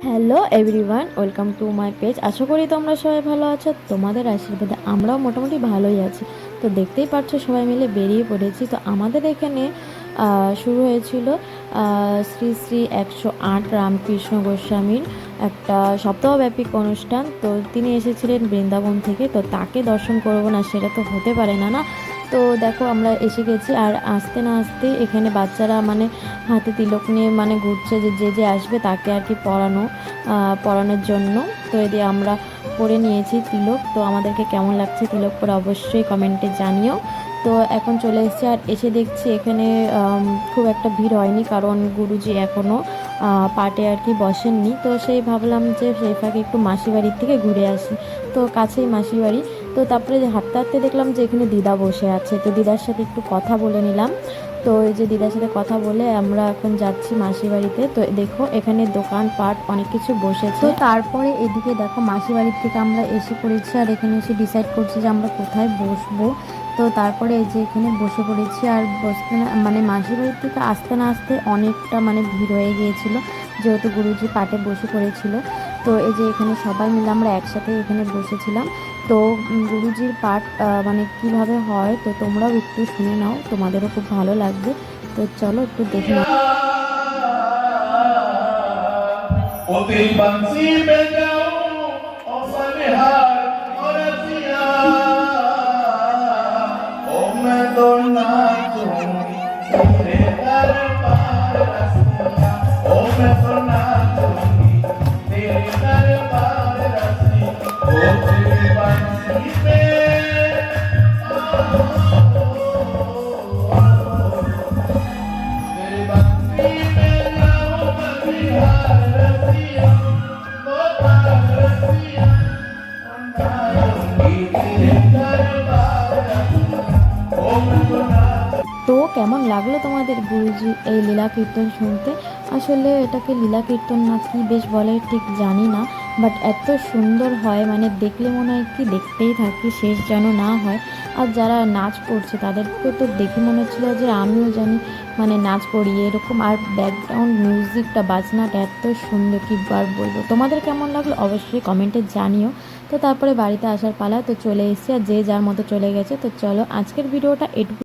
Hello everyone, welcome to my page. আশা করি তোমরা সবাই ভালো আছো। তোমাদের আশীর্বাদে আমরাও মোটামুটি ভালোই আছি। তো দেখতেই পাচ্ছ সবাই মিলে বেরিয়ে পড়েছি। তো আমাদের এখানে শুরু হয়েছিল শ্রী শ্রী 108 রামকৃষ্ণ গোস্বামীর একটা সপ্তাহব্যাপী অনুষ্ঠান। তো তিনি এসেছিলেন বৃন্দাবন থেকে। তো তাকে দর্শন করবো না সেটা তো হতে পারে না না। তো দেখো আমরা এসে গেছি, আর আসতে না আসতে এখানে বাচ্চারা হাতে তিলক নিয়ে ঘুরছে, যে যে যে আসবে তাকে আর কি পরানোর জন্য। তো এদিকে আমরা পরে নিয়েছি তিলক। তো আমাদেরকে কেমন লাগছে তিলক পরে অবশ্যই কমেন্টে জানিও। তো এখন চলে এসেছি, আর এসে দেখছি এখানে খুব একটা ভিড় হয়নি, কারণ গুরুজি এখনও পাটে আর কি বসেননি। তো সেই ভাবলাম যে সেই ফাঁকে একটু মাসি বাড়ির থেকে ঘুরে আসি। তো কাছেই মাসি বাড়ি। তো তারপরে হাঁটতে হাঁটতে দেখলাম যে এখানে দিদা বসে আছে। তো দিদার সাথে একটু কথা বলে নিলাম। তো এই যে দিদার সাথে কথা বলে আমরা এখন যাচ্ছি মাসি বাড়িতে। তো দেখো এখানে দোকানপাট অনেক কিছু বসেছে। তো তারপরে এদিকে দেখো মাসি বাড়ির থেকে আমরা এসে পড়েছি, আর এখানে এসে ডিসাইড করছি যে আমরা কোথায় বসবো। তো তারপরে এই যে এখানে বসে পড়েছি, আর বসতে না মাসি বাড়ির থেকে আসতে না আসতে অনেকটা ভিড় হয়ে গিয়েছিল, যেহেতু গুরুজি পাটে বসে পড়েছিল। তো এই যে এখানে সবাই মিলে আমরা একসাথে এখানে বসেছিলাম। তো গুরুজির পাঠ কিভাবে হয় তো তোমরাও একটু শুনে নাও, তোমাদেরও খুব ভালো লাগবে। তো চলো একটু দেখে নাও। তো কেমন লাগলো তোমাদের গুরুজি এই লীলা কীর্তন শুনতে? আসলে এটাকে লীলা কীর্তন না কি বেশ বলে ঠিক জানি না, বাট এত সুন্দর হয়, দেখলে মনে হয় কি দেখতেই থাকি, শেষ যেন না হয়। আর যারা নাচ করছে তাদেরকে তো দেখে মনে হচ্ছিলো যে আমিও জানি নাচ করি এরকম। আর ব্যাকগ্রাউন্ড মিউজিকটা, বাজনাটা এত সুন্দর, কি বার বলবো। তোমাদের কেমন লাগলো অবশ্যই কমেন্টে জানিও। তো তারপরে বাড়িতে আসার পালা, তো চলে এসেছি, আর যে যার মতো চলে গেছে। তো চলো আজকের ভিডিওটা এটুকু।